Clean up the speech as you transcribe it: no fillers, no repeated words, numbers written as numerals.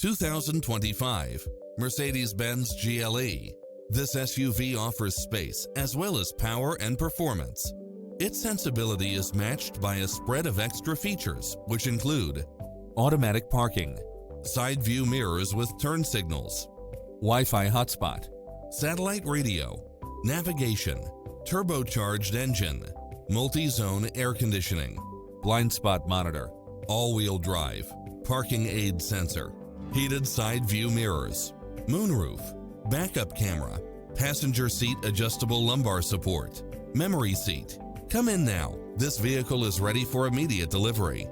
2025 Mercedes-Benz GLE. This SUV offers space as well as power and performance. Its sensibility is matched by a spread of extra features, which include automatic parking, side view mirrors with turn signals, Wi-Fi hotspot, satellite radio, navigation, turbocharged engine, multi-zone air conditioning, blind spot monitor, all-wheel drive, parking aid sensor, heated side view mirrors, moonroof, backup camera, passenger seat adjustable lumbar support, memory seat. Come in now. This vehicle is ready for immediate delivery.